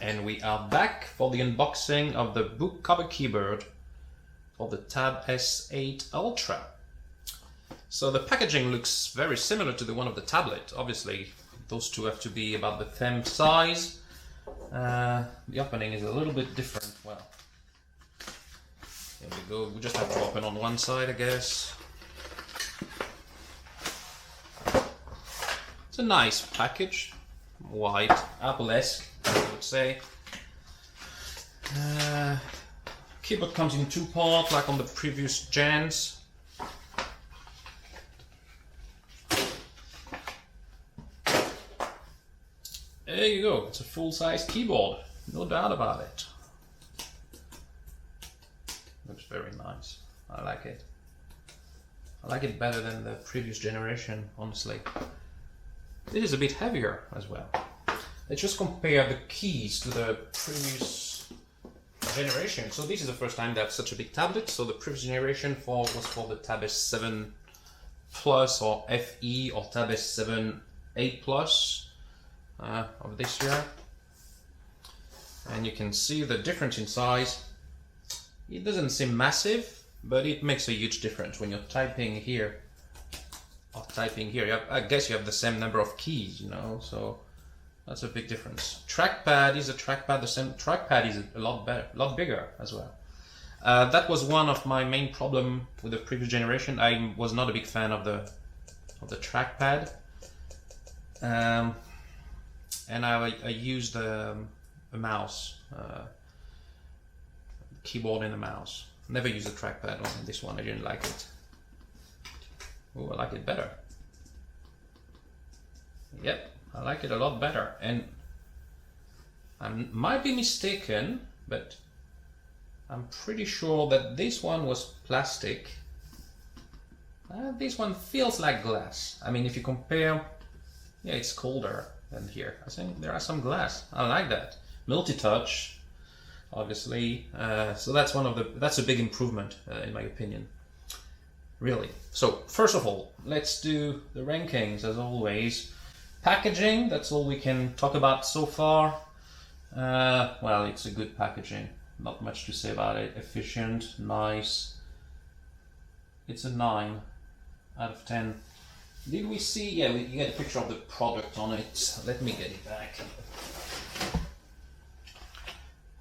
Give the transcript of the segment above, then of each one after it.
and we are back for the unboxing of the book cover keyboard for the Tab S8 Ultra. So the packaging looks very similar to the one of the tablet. Obviously, those two have to be about the same size. The opening is a little bit different. Well, here we go. We just have to open on one side, I guess. It's a nice package, white, Apple-esque, I would say. Keyboard comes in two parts, like on the previous gens. There you go, it's a full-size keyboard, no doubt about it. Looks very nice, I like it. I like it better than the previous generation, honestly. It is a bit heavier as well. Let's just compare the keys to the previous generation. So this is the first time they have such a big tablet. So the previous generation was for the Tab S7 Plus or FE or Tab S7 8 Plus of this year. And you can see the difference in size. It doesn't seem massive, but it makes a huge difference when you're typing here or typing here. I guess you have the same number of keys, you know, so that's a big difference. Trackpad is a trackpad. The same trackpad is a lot better, a lot bigger as well. That was one of my main problem with the previous generation. I was not a big fan of the trackpad, and I used a mouse, keyboard and a mouse. Never used a trackpad on this one. I didn't like it. Oh, I like it better. Yep, I like it a lot better. And I might be mistaken, but I'm pretty sure that this one was plastic. This one feels like glass. I mean, if you compare, yeah, it's colder than here. I think there are some glass. I like that. Multi-touch, obviously. So that's a big improvement in my opinion. Really. So first of all, let's do the rankings as always. Packaging, that's all we can talk about so far. Well, it's a good packaging. Not much to say about it. Efficient, nice. It's a 9 out of 10. Did we see? Yeah, you get a picture of the product on it. Let me get it back.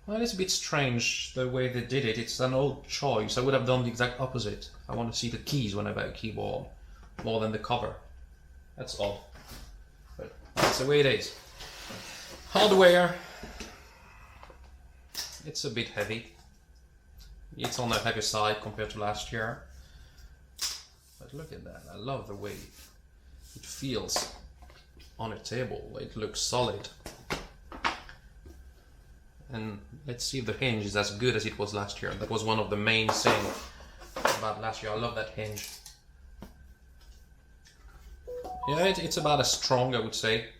Well, it's a bit strange the way they did it. It's an old choice. I would have done the exact opposite. I want to see the keys when I buy a keyboard more than the cover. That's odd, but that's the way it is. Hardware. It's a bit heavy. It's on the heavy side compared to last year. But look at that. I love the way it feels on a table. It looks solid. And let's see if the hinge is as good as it was last year. That was one of the main things about last year. I love that hinge. Yeah, it's about as strong, I would say.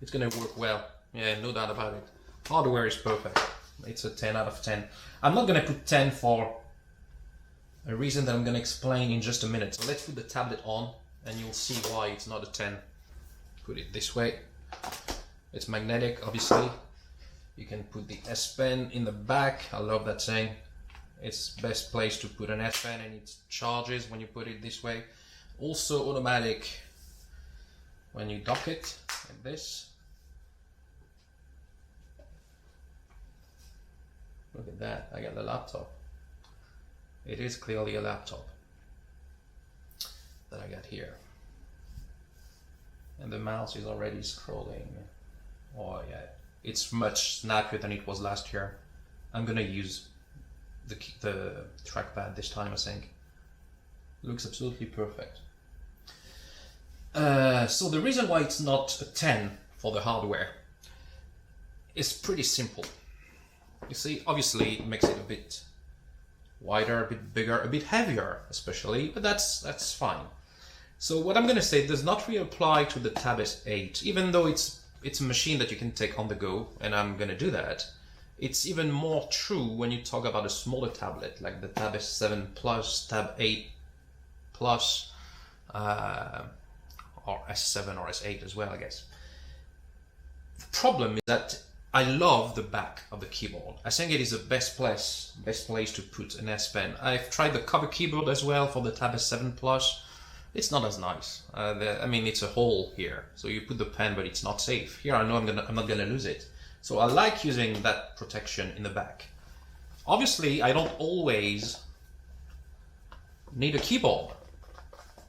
It's gonna work well. Yeah, no doubt about it. Hardware is perfect. It's a 10 out of 10. I'm not gonna put 10 for a reason that I'm gonna explain in just a minute. So let's put the tablet on and you'll see why it's not a 10. Put it this way. It's magnetic, obviously. You can put the S Pen in the back. I love that thing. It's best place to put an S Pen and it charges when you put it this way. Also automatic when you dock it like this. Look at that, I got the laptop. It is clearly a laptop that I got here. And the mouse is already scrolling. Oh yeah. It's much snappier than it was last year. I'm gonna use the trackpad this time, I think. Looks absolutely perfect. So the reason why it's not a 10 for the hardware is pretty simple. You see, obviously it makes it a bit wider, a bit bigger, a bit heavier especially, but that's fine. So what I'm gonna say does not really apply to the Tab S8, even though it's a machine that you can take on the go, and I'm gonna do that. It's even more true when you talk about a smaller tablet like the Tab S7 Plus, Tab 8 Plus, or S7 or S8 as well, I guess. The problem is that I love the back of the keyboard. I think it is the best place to put an S Pen. I've tried the cover keyboard as well for the Tab S7 Plus. It's not as nice. I mean, it's a hole here, so you put the pen, but it's not safe. Here, I know I'm not gonna lose it. So I like using that protection in the back. Obviously, I don't always need a keyboard.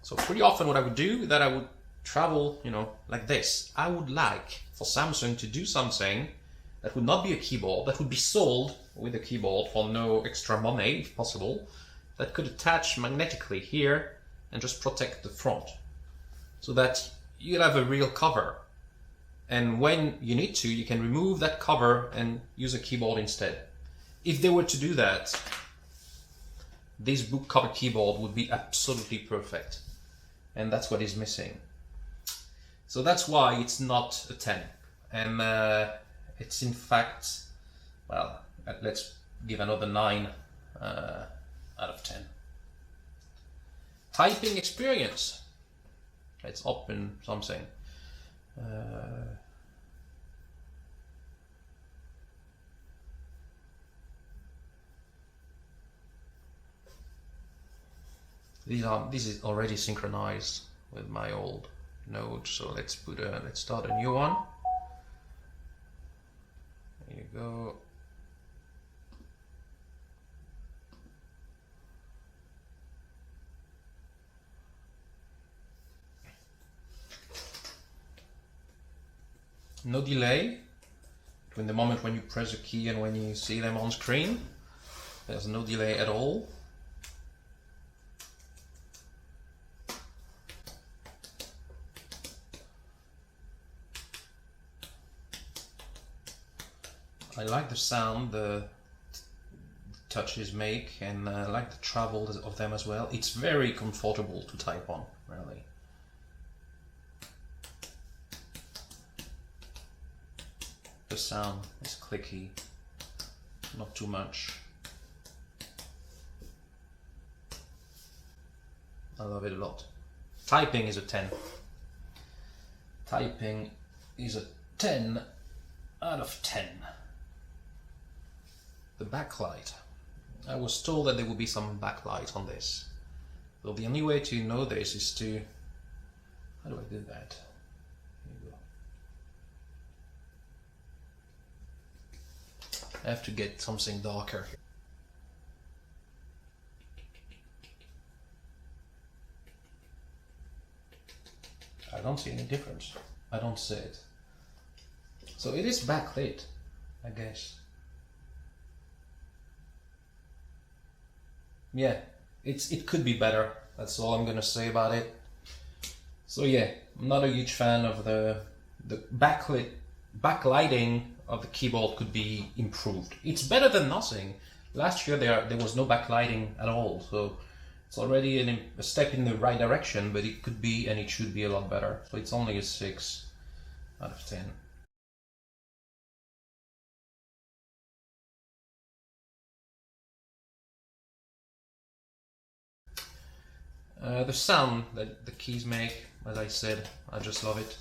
So pretty often what I would do is that I would travel, like this. I would like for Samsung to do something that would not be a keyboard, that would be sold with a keyboard for no extra money, if possible, that could attach magnetically here and just protect the front, so that you'll have a real cover. And when you need to, you can remove that cover and use a keyboard instead. If they were to do that, this book cover keyboard would be absolutely perfect. And that's what is missing. So that's why it's not a 10. And it's in fact, well, let's give another 9 out of 10. Typing experience. Let's open something. This is already synchronized with my old Node, so let's start a new one. There you go. No delay between the moment when you press a key and when you see them on screen. There's no delay at all. I like the sound the touches make, and I like the travel of them as well. It's very comfortable to type on, really. The sound is clicky, not too much. I love it a lot. Typing is a 10. Typing is a 10 out of 10. The backlight. I was told that there would be some backlight on this. So the only way to know this is to... How do I do that? Here you go. I have to get something darker. I don't see any difference. I don't see it. So it is backlit, I guess. Yeah, it could be better. That's all I'm gonna say about it. So yeah, I'm not a huge fan of the backlighting of the keyboard could be improved. It's better than nothing. Last year there was no backlighting at all, so it's already a step in the right direction, but it could be and it should be a lot better. So it's only a 6 out of 10. The sound that the keys make, as I said, I just love it.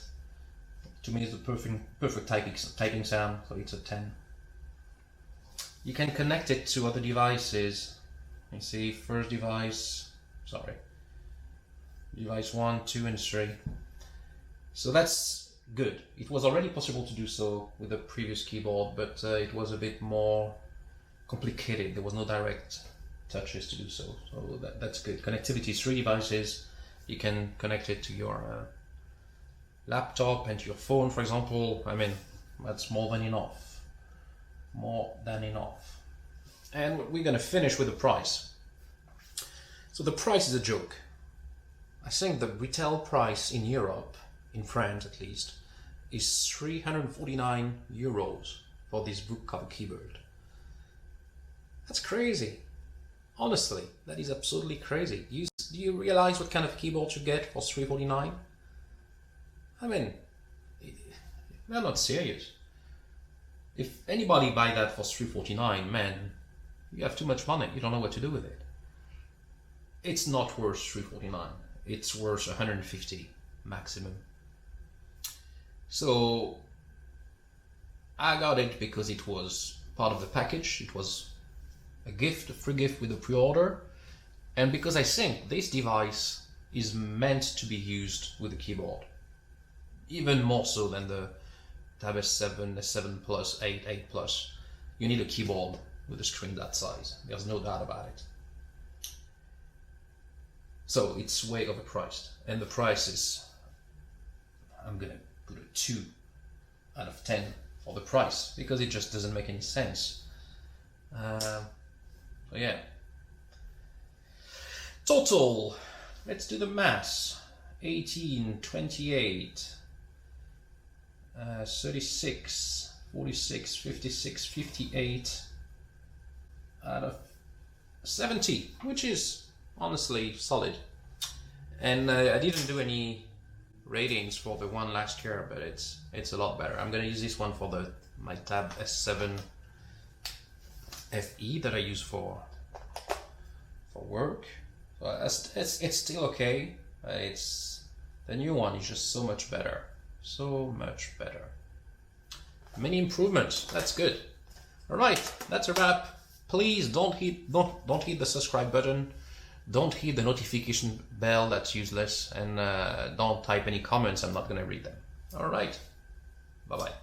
To me, it's the perfect typing sound, so it's a 10. You can connect it to other devices. You see, first device, device 1, 2, and 3. So that's good. It was already possible to do so with the previous keyboard, but it was a bit more complicated. There was no direct touches to do so. So that's good. Connectivity, 3 devices. You can connect it to your laptop and to your phone, for example. I mean, that's more than enough. More than enough. And we're going to finish with the price. So the price is a joke. I think the retail price in Europe, in France at least, is 349 euros for this book cover keyboard. That's crazy. Honestly, that is absolutely crazy. Do you realize what kind of keyboard you get for 349? I mean, they're not serious. If anybody buy that for 349, man, you have too much money. You don't know what to do with it. It's not worth 349. It's worth 150 maximum. So I got it because it was part of the package. It was a gift, a free gift with a pre-order, and because I think this device is meant to be used with a keyboard, even more so than the Tab S7, S7 Plus, 8, 8 Plus. You need a keyboard with a screen that size. There's no doubt about it. So it's way overpriced, and the price is, I'm gonna put a 2 out of 10 for the price, because it just doesn't make any sense. So yeah. Total, let's do the maths. 18, 28, 36, 46, 56, 58 out of 70, which is honestly solid. And I didn't do any ratings for the one last year, but it's a lot better. I'm gonna use this one for my Tab S7 FE that I use for work. It's still okay. The new one is just so much better, so much better. Many improvements. That's good. All right, that's a wrap. Please don't hit the subscribe button. Don't hit the notification bell. That's useless. And don't type any comments. I'm not gonna read them. All right. Bye bye.